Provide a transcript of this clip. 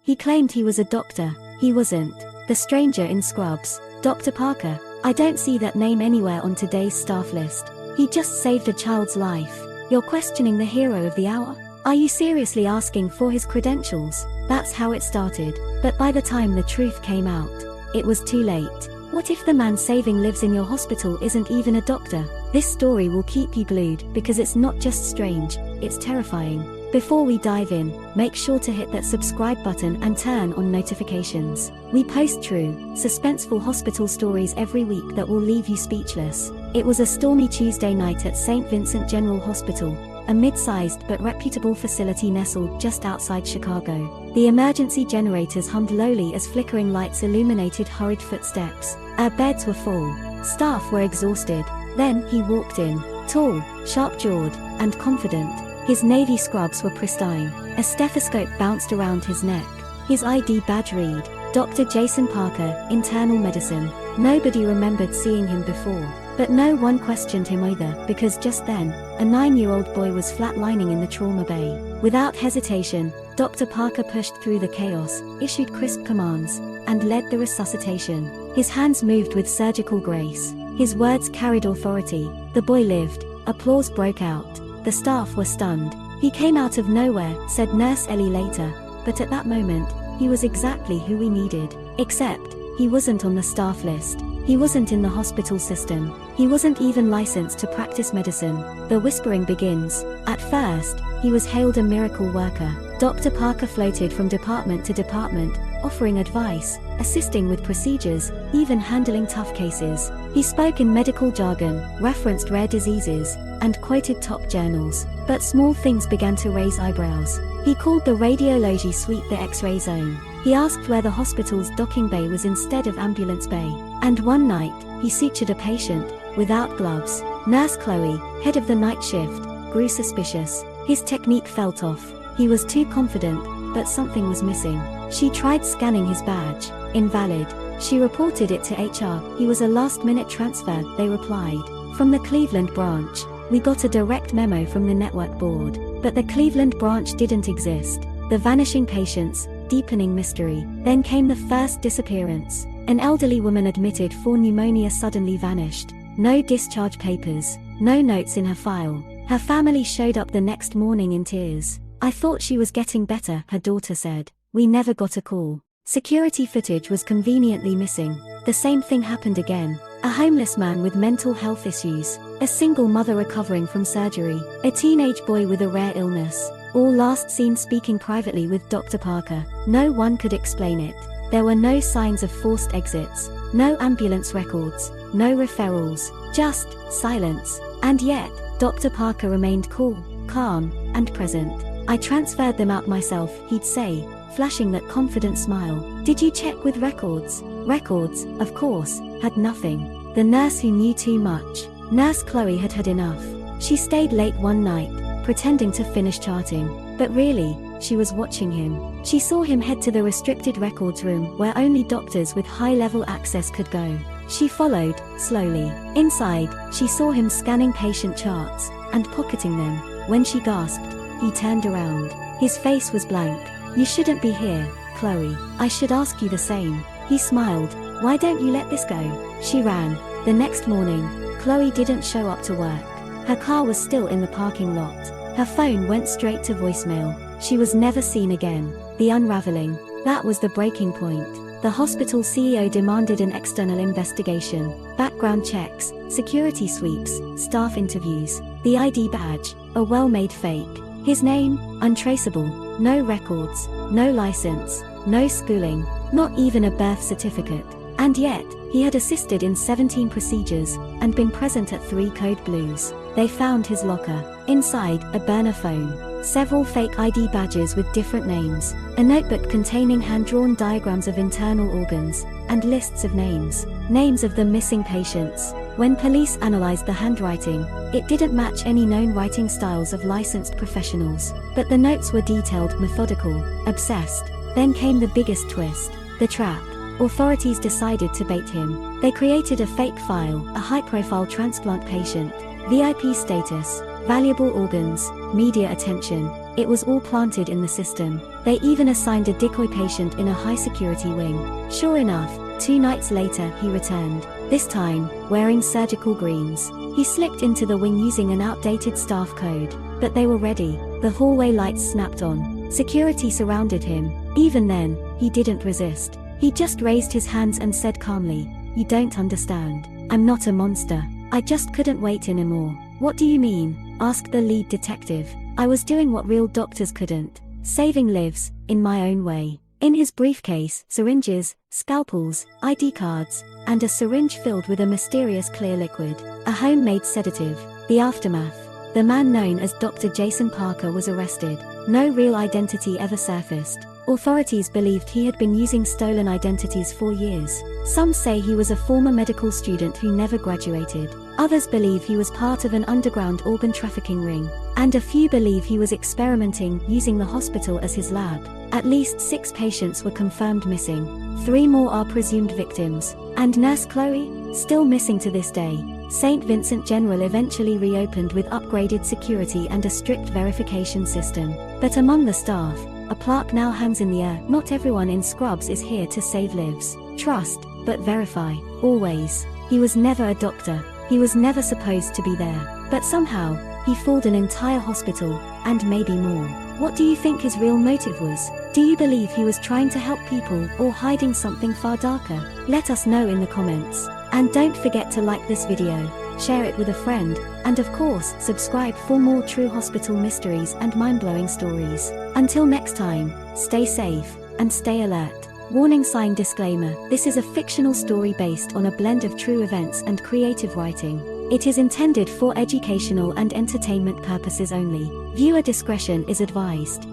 He claimed he was a doctor. He wasn't. The stranger in scrubs. Dr. Parker. I don't see that name anywhere on today's staff list. He just saved a child's life. You're questioning the hero of the hour? Are you seriously asking for his credentials? That's how it started. But by the time the truth came out, it was too late. What if the man saving lives in your hospital isn't even a doctor? This story will keep you glued because it's not just strange, it's terrifying. Before we dive in, make sure to hit that subscribe button and turn on notifications. We post true, suspenseful hospital stories every week that will leave you speechless. It was a stormy Tuesday night at St. Vincent General Hospital, a mid-sized but reputable facility nestled just outside Chicago. The emergency generators hummed lowly as flickering lights illuminated hurried footsteps. Our beds were full. Staff were exhausted. Then he walked in, tall, sharp-jawed, and confident. His navy scrubs were pristine. A stethoscope bounced around his neck. His ID badge read, Dr. Jason Parker, Internal Medicine. Nobody remembered seeing him before. But no one questioned him either, because just then, a 9-year-old boy was flatlining in the trauma bay. Without hesitation, Dr. Parker pushed through the chaos, issued crisp commands, and led the resuscitation. His hands moved with surgical grace. His words carried authority. The boy lived. Applause broke out. The staff were stunned. He came out of nowhere, said Nurse Ellie later, but at that moment, he was exactly who we needed. Except, he wasn't on the staff list. He wasn't in the hospital system. He wasn't even licensed to practice medicine. The whispering begins. At first, he was hailed a miracle worker. Dr. Parker floated from department to department, offering advice, assisting with procedures, even handling tough cases. He spoke in medical jargon, referenced rare diseases, and quoted top journals. But small things began to raise eyebrows. He called the radiology suite the X-ray zone. He asked where the hospital's docking bay was instead of ambulance bay. And one night, he sutured a patient, without gloves. Nurse Chloe, head of the night shift, grew suspicious. His technique felt off. He was too confident, but something was missing. She tried scanning his badge. Invalid. She reported it to HR. He was a last-minute transfer, they replied. From the Cleveland branch. We got a direct memo from the network board. But the Cleveland branch didn't exist. The Vanishing Patients, deepening mystery. Then came the first disappearance. An elderly woman admitted for pneumonia suddenly vanished. No discharge papers. No notes in her file. Her family showed up the next morning in tears. I thought she was getting better, her daughter said. We never got a call. Security footage was conveniently missing. The same thing happened again. A homeless man with mental health issues. A single mother recovering from surgery. A teenage boy with a rare illness. All last seen speaking privately with Dr. Parker. No one could explain it. There were no signs of forced exits. No ambulance records. No referrals. Just silence. And yet, Dr. Parker remained cool, calm, and present. I transferred them out myself, he'd say, flashing that confident smile. Did you check with records? Records, of course, had nothing. The nurse who knew too much. Nurse Chloe had had enough. She stayed late one night, pretending to finish charting. But really, she was watching him. She saw him head to the restricted records room where only doctors with high-level access could go. She followed, slowly. Inside, she saw him scanning patient charts and pocketing them. When she gasped, he turned around. His face was blank. You shouldn't be here, Chloe. I should ask you the same. He smiled. Why don't you let this go? She ran. The next morning, Chloe didn't show up to work. Her car was still in the parking lot. Her phone went straight to voicemail. She was never seen again. The unraveling. That was the breaking point. The hospital CEO demanded an external investigation. Background checks, security sweeps, staff interviews. The ID badge, a well-made fake. His name, untraceable. No records, no license, no schooling, not even a birth certificate. And yet, he had assisted in 17 procedures, and been present at 3 code blues. They found his locker. Inside, a burner phone. Several fake ID badges with different names. A notebook containing hand-drawn diagrams of internal organs, and lists of names. Names of the missing patients. When police analyzed the handwriting, it didn't match any known writing styles of licensed professionals. But the notes were detailed, methodical, obsessed. Then came the biggest twist. The trap. Authorities decided to bait him. They created a fake file, a high-profile transplant patient, VIP status, valuable organs, media attention. It was all planted in the system. They even assigned a decoy patient in a high-security wing. Sure enough, 2 nights later he returned, this time, wearing surgical greens. He slipped into the wing using an outdated staff code. But they were ready. The hallway lights snapped on. Security surrounded him. Even then, he didn't resist. He just raised his hands and said calmly, "You don't understand. I'm not a monster. I just couldn't wait anymore." "What do you mean?" asked the lead detective. "I was doing what real doctors couldn't. Saving lives, in my own way." In his briefcase, syringes, scalpels, ID cards, and a syringe filled with a mysterious clear liquid. A homemade sedative. The aftermath. The man known as Dr. Jason Parker was arrested. No real identity ever surfaced. Authorities believed he had been using stolen identities for years. Some say he was a former medical student who never graduated. Others believe he was part of an underground organ trafficking ring. And a few believe he was experimenting, using the hospital as his lab. At least 6 patients were confirmed missing. 3 more are presumed victims. And Nurse Chloe? Still missing to this day. St. Vincent General eventually reopened with upgraded security and a strict verification system. But among the staff, a plaque now hangs in the air. "Not everyone in Scrubs is here to save lives. Trust, but verify, always." He was never a doctor. He was never supposed to be there. But somehow, he fooled an entire hospital, and maybe more. What do you think his real motive was? Do you believe he was trying to help people or hiding something far darker? Let us know in the comments. And don't forget to like this video, share it with a friend, and of course, subscribe for more true hospital mysteries and mind-blowing stories. Until next time, stay safe, and stay alert. Warning sign disclaimer: this is a fictional story based on a blend of true events and creative writing. It is intended for educational and entertainment purposes only. Viewer discretion is advised.